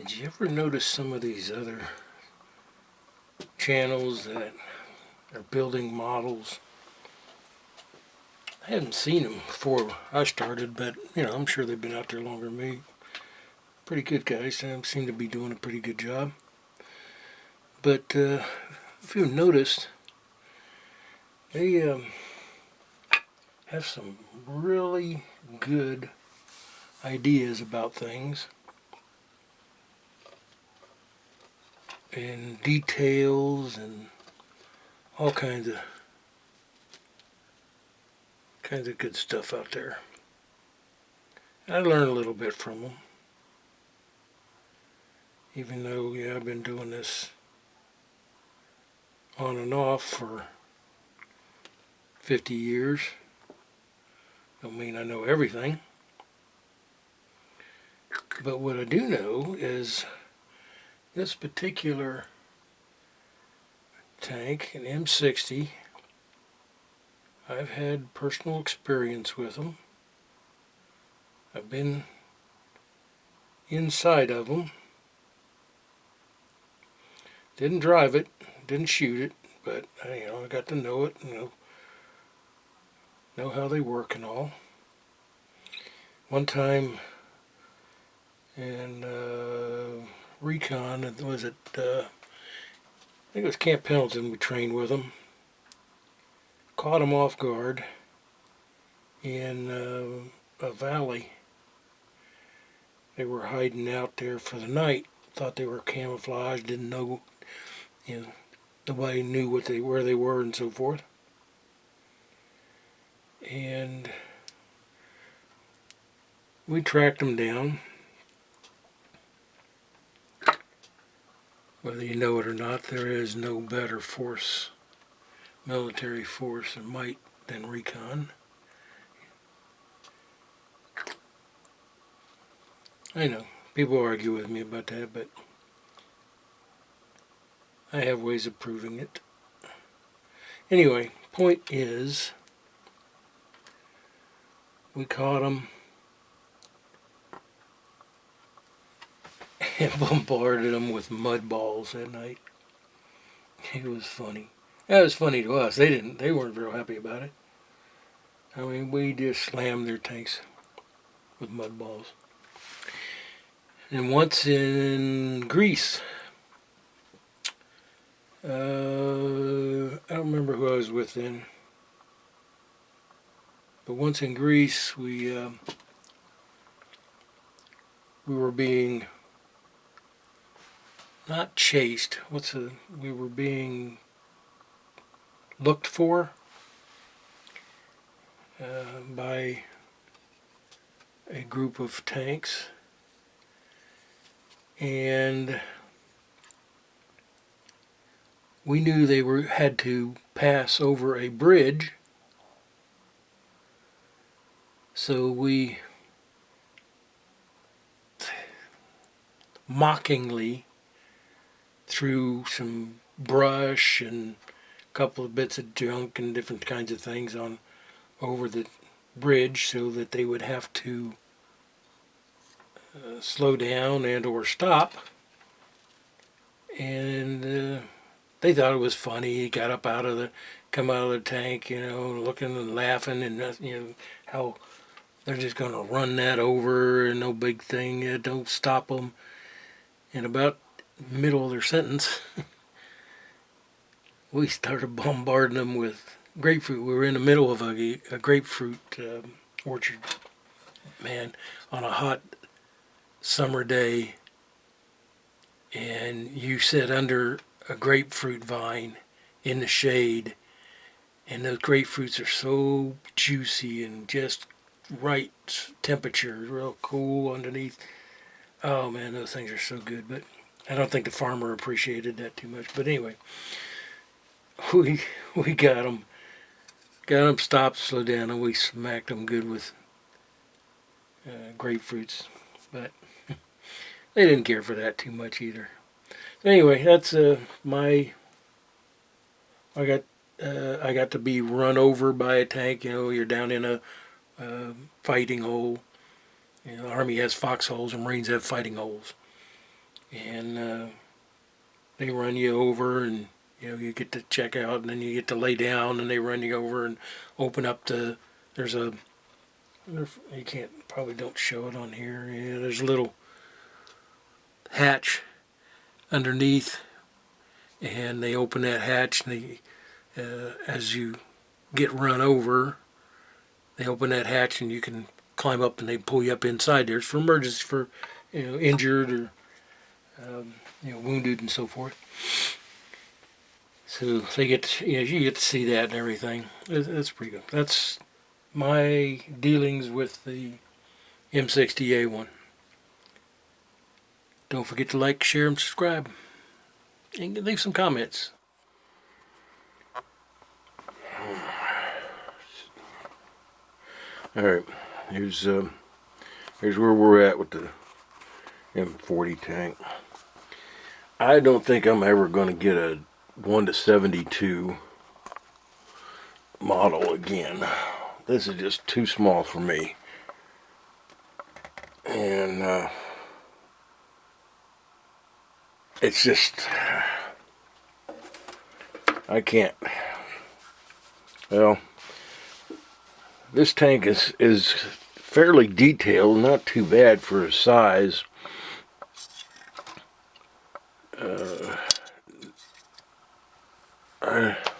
Did you ever notice some of these other channels that are building models? I hadn't seen them before I started, but I'm sure they've been out there longer than me. Pretty good guys. Seem to be doing a pretty good job. But if you've noticed, they have some really good ideas about things and details and all kinds of good stuff out there. I learned a little bit from them, even though I've been doing this on and off for 50 years. Don't mean I know everything, but what I do know is this particular tank, an M60, I've had personal experience with them. I've been inside of them. Didn't drive it, didn't shoot it, but I got to know it, know how they work and all. One time in recon, I think it was Camp Pendleton, we trained with them. Caught them off guard in a valley. They were hiding out there for the night. Thought they were camouflaged, didn't know, nobody knew where they were and so forth. And we tracked them down. Whether you know it or not, there is no better military force or might than recon. I know, people argue with me about that, but I have ways of proving it. Anyway, point is, we caught them and bombarded them with mud balls that night. It was funny. That was funny to us. They weren't real happy about it. I mean, we just slammed their tanks with mud balls. And once in Greece, I don't remember who I was with then, but once in Greece, we were being not chased. We were being looked for by a group of tanks, and we knew they had to pass over a bridge, so we mockingly threw some brush and a couple of bits of junk and different kinds of things over the bridge so that they would have to slow down and or stop. And they thought it was funny. He got come out of the tank, looking and laughing, and how they're just going to run that over and no big thing. Don't stop them. And about the middle of their sentence, we started bombarding them with grapefruit. We were in the middle of a grapefruit orchard, man, on a hot summer day, and you sit under a grapefruit vine in the shade, and those grapefruits are so juicy and just right temperature, real cool underneath. Oh man, those things are so good. But I don't think the farmer appreciated that too much. But anyway, we got them stopped, slowed down, and we smacked them good with grapefruits. But they didn't care for that too much either. Anyway, that's I got to be run over by a tank. You're down in a fighting hole. The Army has foxholes and Marines have fighting holes. and they run you over, and you get to check out, and then you get to lay down, and they run you over and open up the. There's a. You can't probably don't show it on here. Yeah, there's a little hatch underneath, and they open that hatch, and as you get run over, they open that hatch, and you can climb up, and they pull you up inside there. It's for emergency, for injured or wounded and so forth. So they get to, you get to see that and everything. It's pretty good. That's my dealings with the M60A1. Don't forget to like, share, and subscribe, and leave some comments. All right, here's where we're at with the M40 tank. I don't think I'm ever going to get a 1:72 model again. This is just too small for me, and it's just, I can't. Well, this tank is fairly detailed, not too bad for its size.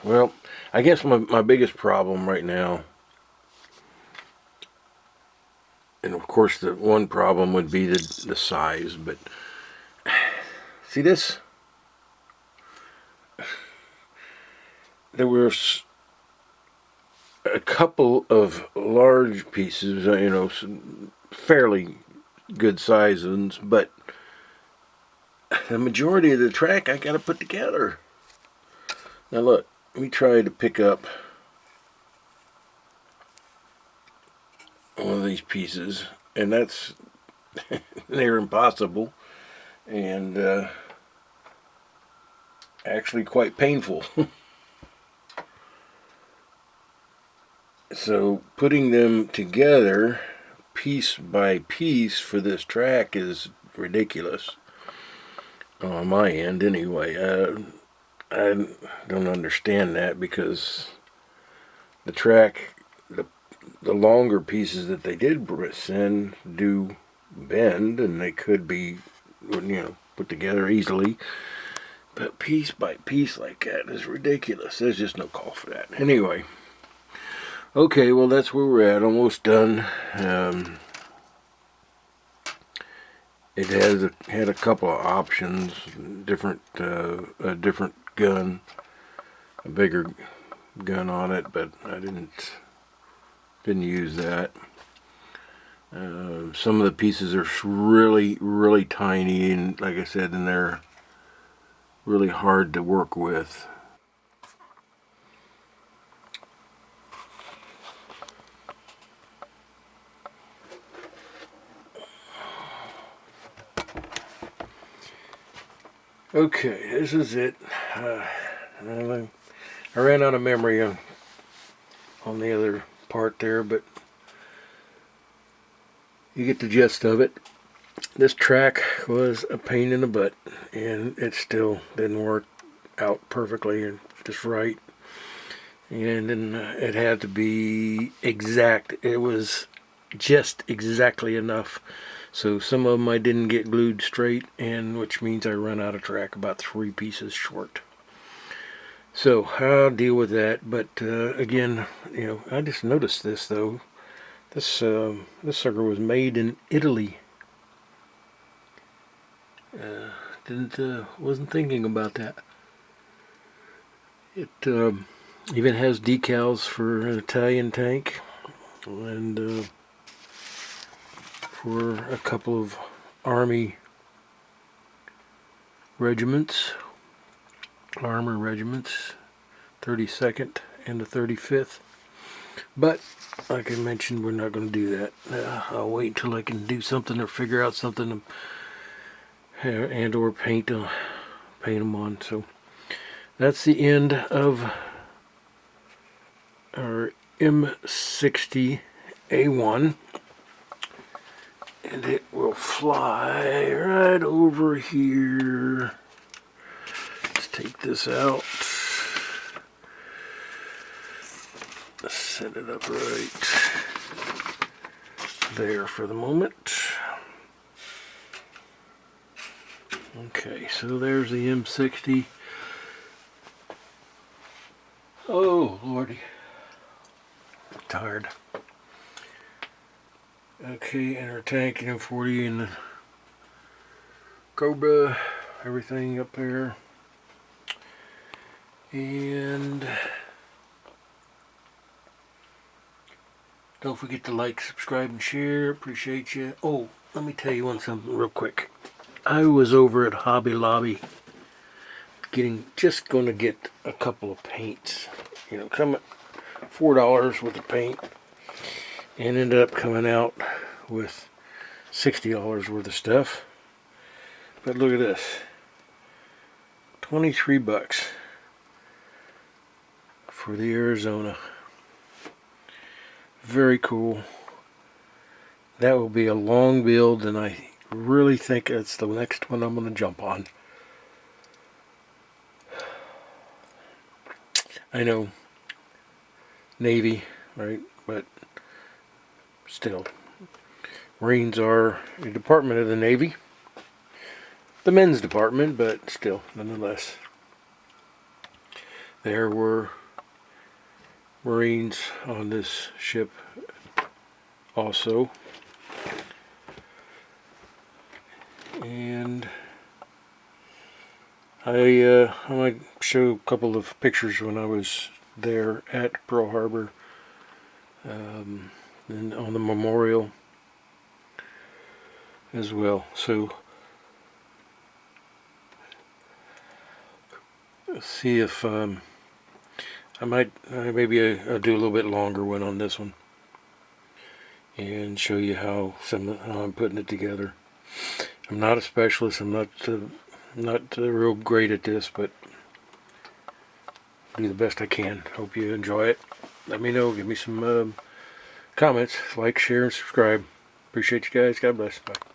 Well, I guess my biggest problem right now, and of course the one problem would be the size, but see this? There was a couple of large pieces, fairly good size ones, but the majority of the track I gotta put together. Now look, we tried to pick up one of these pieces, and that's they're impossible, and actually quite painful. So putting them together piece by piece for this track is ridiculous on my end anyway. I don't understand that, because the track, the longer pieces that they did send do bend, and they could be put together easily, but piece by piece like that is ridiculous. There's just no call for that. Anyway, okay, well, that's where we're at, almost done. It had a couple of options, a different gun, a bigger gun on it, but I didn't use that. Some of the pieces are really, really tiny, and like I said, and they're really hard to work with. Okay, this is it. I ran out of memory on the other part there, but you get the gist of it. This track was a pain in the butt, and it still didn't work out perfectly and just right. And then it had to be exact. It was just exactly enough. So some of them I didn't get glued straight, and which means I run out of track about 3 pieces short. So I'll deal with that. But again, I just noticed this though. This sucker was made in Italy. Wasn't thinking about that. It even has decals for an Italian tank, and for a couple of Army regiments, armor regiments, 32nd and the 35th. But like I mentioned, we're not going to do that. I'll wait until I can do something or figure out something and or paint them on. So that's the end of our M60A1. And it will fly right over here. Let's take this out. Set it up right there for the moment. Okay, so there's the M60. Oh, Lordy. I'm tired. Okay, and our tank and M40 and the Cobra, everything up there. And don't forget to like, subscribe, and share. Appreciate you. Oh, let me tell you something real quick. I was over at Hobby Lobby just going to get a couple of paints. You know, come at $4 worth of paint, and ended up coming out with $60 worth of stuff. But look at this, 23 bucks for the Arizona. Very cool. That will be a long build, and I really think it's the next one I'm going to jump on. I know Navy, right? But still, Marines are a department of the Navy. The men's department, but still, nonetheless. There were Marines on this ship also. And I might show a couple of pictures when I was there at Pearl Harbor, and on the memorial as well. So let's see if I might maybe I'll do a little bit longer one on this one and show you how I'm putting it together. I'm not a specialist. I'm not real great at this, but do the best I can. Hope you enjoy it. Let me know. Give me some comments. Like, share, and subscribe. Appreciate you guys. God bless. Bye.